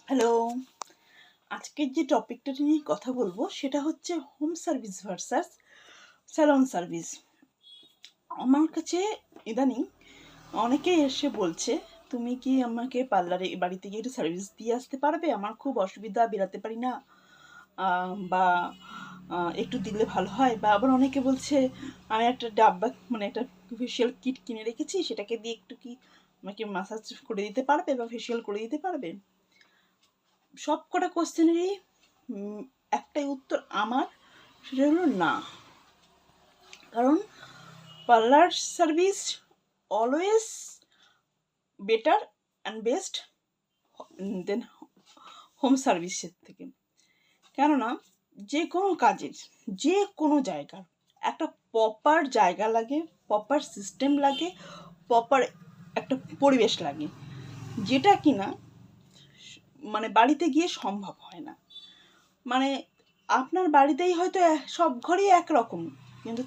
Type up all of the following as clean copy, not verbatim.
Hello, আজকের যে টপিকটা নিয়ে কথা বলবো সেটা হচ্ছে home service versus salon service. আমার কাছে ইদানিং অনেকেই এসে বলছে, তুমি কি আমাকে পার্লারে বাড়িতে গিয়ে একটু সার্ভিস দিয়ে আসতে পারবে? আমার খুব অসুবিধা, বেরাতে পারি না, বা একটু দিলে ভালো হয়। বা আবার অনেকে বলছে, আমি একটা ডাব্বা মানে একটা ফেশিয়াল কিট কিনে রেখেছি, সেটাকে দিয়ে একটু কি আমাকে মাসাজ করে দিতে পারবে বা ফেশিয়াল করে দিতে পারবে? সব কটা কোশ্চেনেরই একটাই উত্তর আমার, সেটা হলো না। কারণ parlour service always better and best than home সার্ভিসের থেকে। কেননা যে কোনো কাজের, যে কোনো জায়গার একটা প্রপার জায়গা লাগে, প্রপার সিস্টেম লাগে, প্রপার একটা পরিবেশ লাগে, যেটা কিনা মানে বাড়িতে গিয়ে সম্ভব হয় না। মানে আপনার বাড়িতেই হয়তো সব ঘরই একরকম, কিন্তু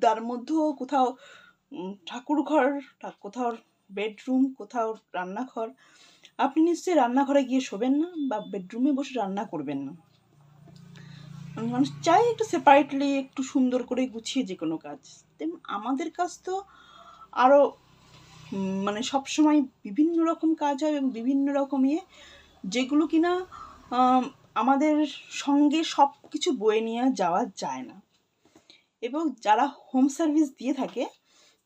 তার মধ্যেও কোথাও ঠাকুর ঘর, কোথাও বেডরুম, কোথাও রান্নাঘর। আপনি নিশ্চয়ই রান্নাঘরে গিয়ে শোবেন না বা বেডরুমে বসে রান্না করবেন না। মানুষ চাই একটু সেপারেটলি, একটু সুন্দর করে গুছিয়ে যে কোনো কাজ। তেমন আমাদের কাজ তো আরও মানে সবসময় বিভিন্ন রকম কাজ হয় এবং বিভিন্ন রকম যেগুলো কিনা আমাদের সঙ্গে সব কিছু বয়ে নিয়ে যাওয়া যায় না। এবং যারা হোম সার্ভিস দিয়ে থাকে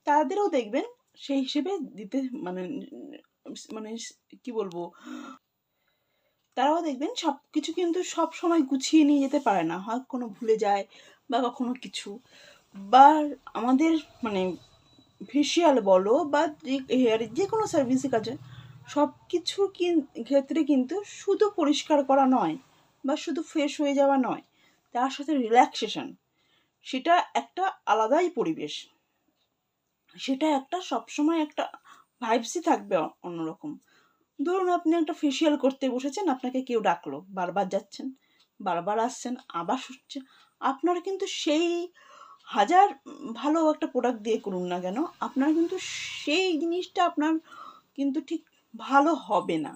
তাদেরও দেখবেন সেই হিসেবে দিতে মানে মানে কি বলবো, তারাও দেখবেন সব কিছু কিন্তু সব সময় গুছিয়ে নিয়ে যেতে পারে না, হয় কোনো ভুলে যায় বা কখনো কিছু। বা আমাদের মানে ফেসিয়াল বলো বা হেয়ারের যে কোনো সার্ভিসের কাজে সব কিছুর ক্ষেত্রে কিন্তু শুধু পরিষ্কার করা নয় বা শুধু ফ্রেশ হয়ে যাওয়া নয়, তার সাথে রিল্যাক্সেশন, সেটা একটা আলাদাই পরিবেশ। সেটা একটা সবসময় একটা ভাইবসই থাকবে অন্যরকম। ধরুন আপনি একটা ফেসিয়াল করতে বসেছেন, আপনাকে কেউ ডাকলো, বারবার যাচ্ছেন, বারবার আসছেন, আবার শুচ্ছেন। আপনারা কিন্তু সেই হাজার ভালো একটা প্রোডাক্ট দিয়ে করুন না কেন, আপনার কিন্তু সেই জিনিসটা আপনার কিন্তু ঠিক ভালো হবে না।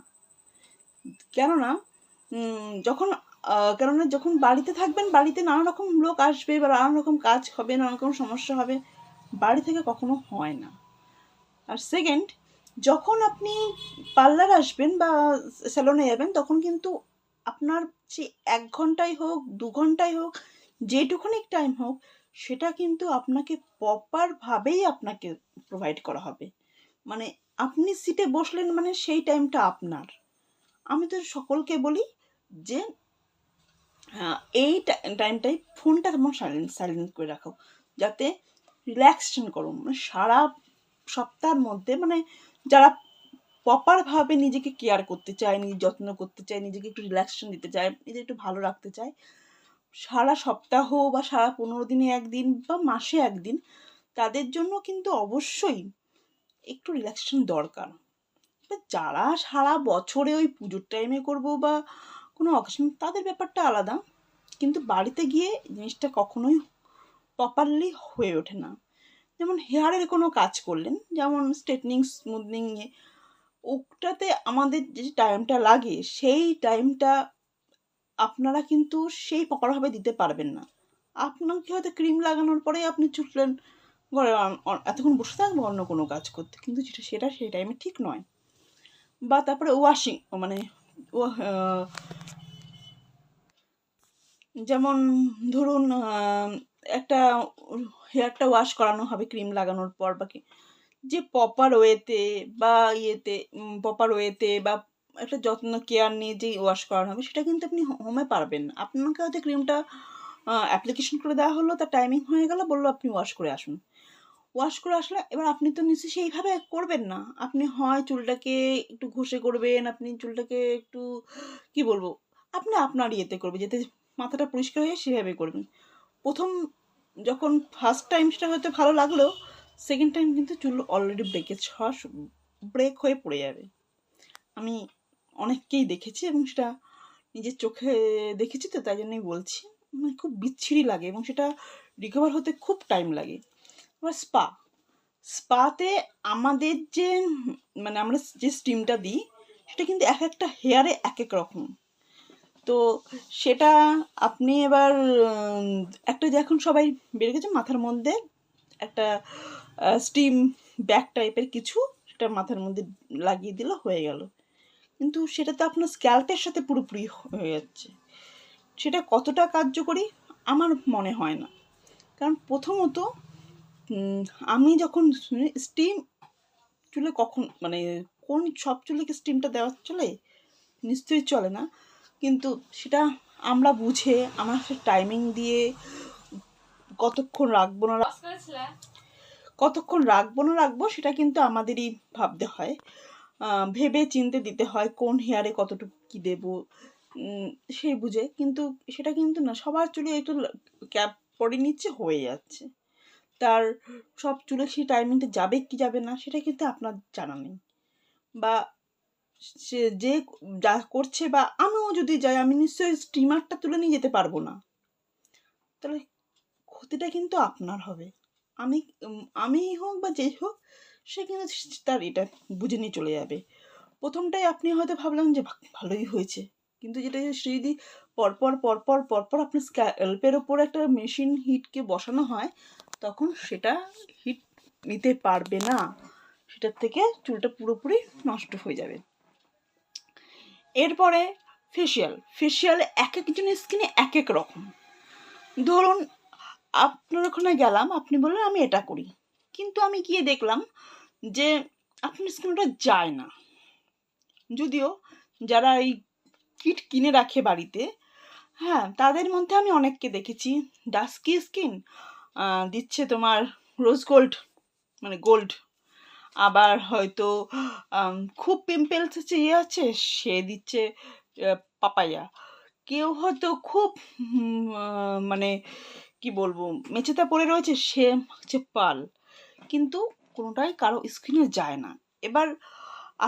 কেননা যখন কেননা যখন বাড়িতে থাকবেন, বাড়িতে নানা রকম লোক আসবে বা নানা রকম কাজ হবে, নানা রকম সমস্যা হবে, বাড়ি থেকে কখনো হয় না। আর সেকেন্ড, যখন আপনি পার্লার আসবেন বা স্যালনে যাবেন, তখন কিন্তু আপনার যে ১ ঘন্টাই হোক, ২ ঘন্টাই হোক, যেটুকুনি টাইম হোক, সেটা কিন্তু আপনাকে প্রপারভাবেই আপনাকে প্রোভাইড করা হবে। মানে আপনি সিটে বসলেন মানে সেই টাইমটা আপনার। আমি তো সকলকে বলি যে এই টাইমটায় ফোনটা তোমার সাইলেন্ট করে রাখো, যাতে রিল্যাক্সেশন করো। মানে সারা সপ্তাহের মধ্যে মানে যারা প্রপারভাবে নিজেকে কেয়ার করতে চায়, নিজের যত্ন করতে চায়, নিজেকে একটু রিল্যাক্সেশন দিতে চায়, নিজে একটু ভালো রাখতে চায়, সারা সপ্তাহ বা সারা ১৫ দিনে ১ দিন বা মাসে ১ দিন, তাদের জন্য কিন্তু অবশ্যই একটু রিল্যাক্সেশন দরকার। যারা সারা বছরে ওই পুজোর টাইমে করবো বা কোনো অকেশন, তাদের ব্যাপারটা আলাদা। কিন্তু বাড়িতে গিয়ে জিনিসটা কখনোই প্রপারলি হয়ে ওঠে না। যেমন হেয়ারের কোনো কাজ করলেন, যেমন স্ট্রেটনিং, স্মুথনিং, ওটাতে আমাদের যে টাইমটা লাগে, সেই টাইমটা আপনারা কিন্তু সেই প্রপারভাবে দিতে পারবেন না। আপনাকে হয়তো ক্রিম লাগানোর পরেই আপনি ছুটলেন ঘরে এতক্ষণ বসে থাকবো অন্য কোনো কাজ করতে, কিন্তু সেটা সেই টাইমে ঠিক নয়। বা তারপরে ওয়াশিং মানে ও যেমন ধরুন একটা হেয়ারটা ওয়াশ করানো হবে ক্রিম লাগানোর পর, বা কি যে প্রপার ওয়েতে বা প্রপার ওয়েতে বা একটা যত্ন কেয়ার নিয়ে যেই ওয়াশ করানো হবে, সেটা কিন্তু আপনি হোমে পারবেন না। আপনাকে হয়তো ক্রিমটা অ্যাপ্লিকেশন করে দেওয়া হলো, তার টাইমিং হয়ে গেল, বললো আপনি ওয়াশ করে আসুন। ওয়াশ করে আসলে এবার আপনি তো নিশ্চয়ই সেইভাবে করবেন না। আপনি হয় চুলটাকে একটু ঘষে করবেন, আপনি চুলটাকে একটু কি বলবো, আপনি আপনার ইয়েতে করবেন, যাতে মাথাটা পরিষ্কার হয়ে সেভাবে করবেন। প্রথম যখন ফার্স্ট টাইম সেটা হয়তো ভালো লাগলেও, সেকেন্ড টাইম কিন্তু চুল অলরেডি ব্রেক হয়ে পড়ে যাবে। আমি অনেককেই দেখেছি এবং সেটা নিজের চোখে দেখেছি, তো তাই জন্যই বলছি। মানে খুব বিচ্ছিরি লাগে এবং সেটা রিকভার হতে খুব টাইম লাগে। এবার স্পাতে আমাদের যে মানে আমরা যে স্টিমটা দিই, সেটা কিন্তু এক একটা হেয়ারে এক এক রকম। তো সেটা আপনি এবার একটা যে এখন সবাই বের গেছে মাথার মধ্যে একটা স্টিম ব্যাগ টাইপের কিছু, সেটা মাথার মধ্যে লাগিয়ে দিলে হয়ে গেল। কিন্তু সেটা তো আপনার স্ক্যাল্পের সাথে পুরোপুরি হয়ে যাচ্ছে। সেটা কতটা কার্যকরী আমার মনে হয় না। কারণ প্রথমত আমি যখন শুনি স্টিম চুলে কখন মানে কোন সব চুলে কি স্টিমটা দেওয়া চলে? নিশ্চয়ই চলে না। কিন্তু সেটা আমরা বুঝে আমরা সে টাইমিং দিয়ে কতক্ষণ রাখবো না রাখবো সেটা কিন্তু আমাদেরই ভাবতে হয়, ভেবে চিনতে দিতে হয় কোন হেয়ারে কতটুকু কী দেবো সেই বুঝে। কিন্তু সেটা কিন্তু না, সবার চুলে একটু ক্যাপ পরে নিচ্ছে হয়ে যাচ্ছে। তার সব চুলে সেই টাইমিংটা যাবে কি যাবে না সেটা কিন্তু আপনার জানা নেই, বা সে যে যা করছে বা আমিও যদি যাই আমি নিশ্চয়ই স্টিমারটা তুলে নিয়ে যেতে পারবো না, তাহলে ক্ষতিটা কিন্তু আপনার হবে। আমি হোক বা যেই হোক সে কিন্তু তার এটা বুঝে নিয়ে চলে যাবে। প্রথমটাই আপনি হয়তো ভাবলেন যে ভালোই হয়েছে, কিন্তু যেটা সে যদি পরপর আপনার স্ক্যাল্পের ওপর একটা মেশিন হিটকে বসানো হয় তখন সেটা হিট নিতে পারবে না, সেটার থেকে চুলটা পুরোপুরি নষ্ট হয়ে যাবে। এরপরে ফেসিয়াল এক একজনের স্কিনে এক এক রকম। ধরুন আপনার ওখানে গেলাম, আপনি বললেন আমি এটা করি, কিন্তু আমি গিয়ে দেখলাম যে আপনার স্কিনে ওটা যায় না। যদিও যারা এই কিট কিনে রাখে বাড়িতে, হ্যাঁ তাদের মধ্যে আমি অনেককে দেখেছি ডাস্কি স্কিন দিচ্ছে তোমার রোজ গোল্ড মানে গোল্ড, আবার হয়তো খুব পিম্পলস আছে সে দিচ্ছে পাপায়া, কেউ হয়তো খুব মানে কি বলবো মেঝেতে পড়ে রয়েছে সে হচ্ছে পাল, কিন্তু কোনোটাই কারো স্কিনে যায় না। এবার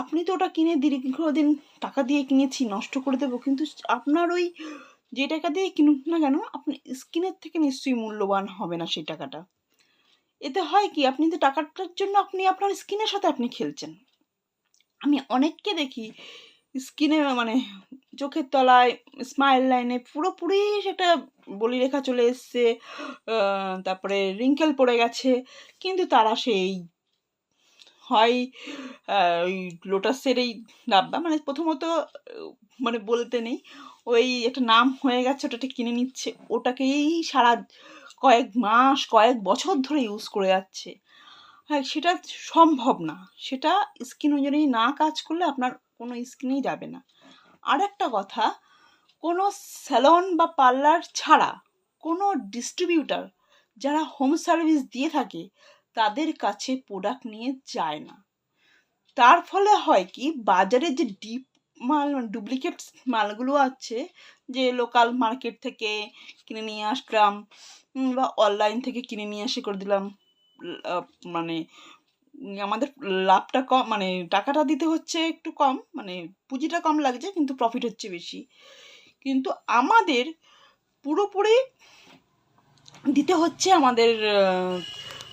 আপনি তো ওটা কিনে দীর্ঘদিন টাকা দিয়ে কিনেছি নষ্ট করে দেবো, কিন্তু আপনার ওই যে টাকা দিয়ে কিনুক না কেন আপনি স্কিনের থেকে নিশ্চয়ই মূল্যবান হবে না সেই টাকাটা। এতে হয় কি আপনি তো টাকাটার জন্য আপনি আপনার স্কিনের সাথে আপনি খেলছেন। আমি অনেককে দেখি স্কিনে মানে চোখের তলায় স্মাইল লাইনে পুরোপুরি সেটা বলিরেখা চলে এসছে, তারপরে রিঙ্কেল পড়ে গেছে, কিন্তু তারা সেই হয় ওই লোটাসের এই ডাব্বা মানে প্রথমত মানে বলতে নেই, ওই একটা নাম হয়ে গেছে ওটাকে কিনে নিচ্ছে, ওটাকেই সারা কয়েক মাস কয়েক বছর ধরে ইউজ করে যাচ্ছে। হ্যাঁ সেটা সম্ভব না, সেটা স্কিন অনুযায়ী না কাজ করলে আপনার কোনো স্কিনেই যাবে না। আর একটা কথা, কোনো স্যালন বা পার্লার ছাড়া কোনো ডিস্ট্রিবিউটার যারা হোম সার্ভিস দিয়ে থাকে তাদের কাছে প্রোডাক্ট নিয়ে যায় না। তার ফলে হয় কি বাজারে যে ডিপ মাল ডুপ্লিকেট মালগুলো আছে, যে লোকাল মার্কেট থেকে কিনে নিয়ে আসলাম বা অনলাইন থেকে কিনে নিয়ে এসে করে দিলাম, মানে আমাদের লাভটা কম মানে টাকাটা দিতে হচ্ছে একটু কম, মানে পুঁজিটা কম লাগছে কিন্তু প্রফিট হচ্ছে বেশি, কিন্তু আমাদের পুরোপুরি দিতে হচ্ছে আমাদের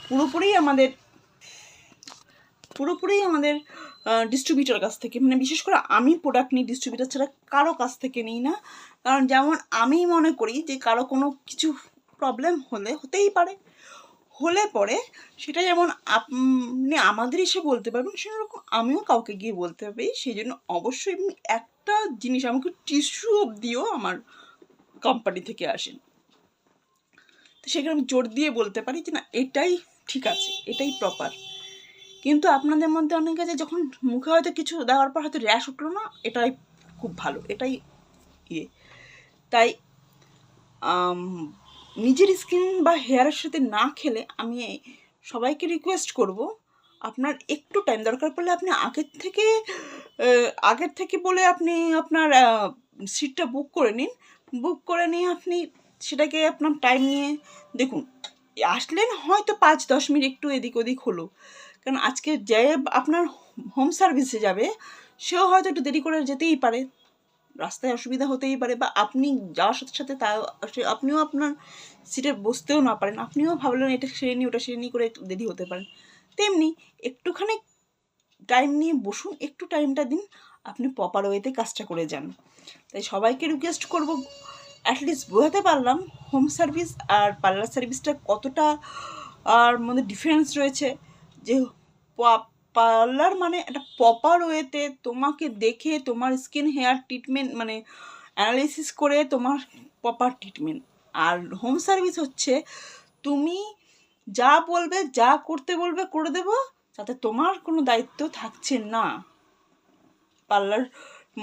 পুরোপুরি আমাদের ডিস্ট্রিবিউটার কাছ থেকে। মানে বিশেষ করে আমি প্রোডাক্ট নিই ডিস্ট্রিবিউটার ছাড়া কারো কাছ থেকে নিই না। কারণ যেমন আমি মনে করি যে কারো কোনো কিছু প্রবলেম হতেই পারে, হলে পরে সেটা যেমন আপনি আমাদের এসে বলতে পারবেন সেরকম আমিও কাউকে গিয়ে বলতে পারি। সেই জন্য অবশ্যই একটা জিনিস আমাকে টিস্যু অবধিও আমার কোম্পানি থেকে আসেন, তো সেখানে আমি জোর দিয়ে বলতে পারি যে না এটাই ঠিক আছে, এটাই প্রপার। কিন্তু আপনাদের মধ্যে অনেকে আছে যখন মুখে হয়তো কিছু দেওয়ার পর হয়তো র্যাশ উঠলো না, এটাই খুব ভালো, এটাই ইয়ে। তাই নিজের স্কিন বা হেয়ারের সাথে না খেলে আমি সবাইকে রিকোয়েস্ট করব আপনার একটু টাইম দরকার পড়লে আপনি আগের থেকে বলে আপনি আপনার সিটটা বুক করে নিন, বুক করে নিয়ে আপনি সেটাকে আপনার টাইম নিয়ে দেখুন। আসলেন হয়তো 5-10 মিনিট একটু এদিক ওদিক হলো, কারণ আজকে যে আপনার হোম সার্ভিসে যাবে সেও হয়তো একটু দেরি করে যেতেই পারে, রাস্তায় অসুবিধা হতেই পারে, বা আপনি যাওয়ার সাথে সাথে তা আপনিও আপনার সিটে বসতেও না পারেন, আপনিও ভাবলেন এটা সেরে নিই ওটা সেরে নিই করে একটু দেরি হতে পারেন। তেমনি একটুখানি টাইম নিয়ে বসুন, একটু টাইমটা দিন, আপনি প্রপার ওয়েতে কাজটা করে যান। তাই সবাইকে রিকোয়েস্ট করব, অ্যাটলিস্ট বোঝাতে পারলাম হোম সার্ভিস আর পার্লার সার্ভিসটা কতটা আর মধ্যে ডিফারেন্স রয়েছে। যে পার্লার মানে একটা প্রপার ওয়েতে তোমাকে দেখে তোমার স্কিন হেয়ার ট্রিটমেন্ট মানে অ্যানালিসিস করে তোমার প্রপার ট্রিটমেন্ট। আর হোম সার্ভিস হচ্ছে তুমি যা বলবে, যা করতে বলবে করে দেবো, তাতে তোমার কোনো দায়িত্ব থাকছে না। পার্লার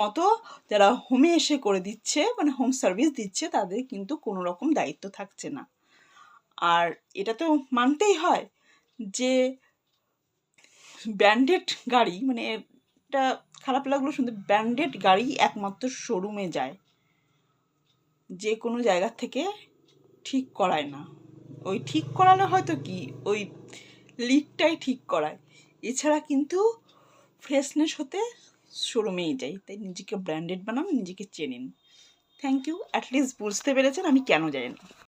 মতো যারা হোমে এসে করে দিচ্ছে মানে হোম সার্ভিস দিচ্ছে তাদের কিন্তু কোনো রকম দায়িত্ব থাকছে না। আর এটা তো মানতেই হয় যে ব্র্যান্ডেড গাড়ি, মানে এটা খারাপ লাগলো শুনতে, ব্র্যান্ডেড গাড়ি একমাত্র শোরুমে যায়, যে কোনো জায়গা থেকে ঠিক করায় না। ওই ঠিক করালে হয়তো কি ওই লিকটাই ঠিক করায়, এছাড়া কিন্তু ফ্রেশনেস হতে শোরুমেই যাই। তাই নিজেকে ব্র্যান্ডেড বানান, নিজেকে চেনেন। থ্যাংক ইউ, অ্যাটলিস্ট বুঝতে পেরেছেন আমি কেন যাই না।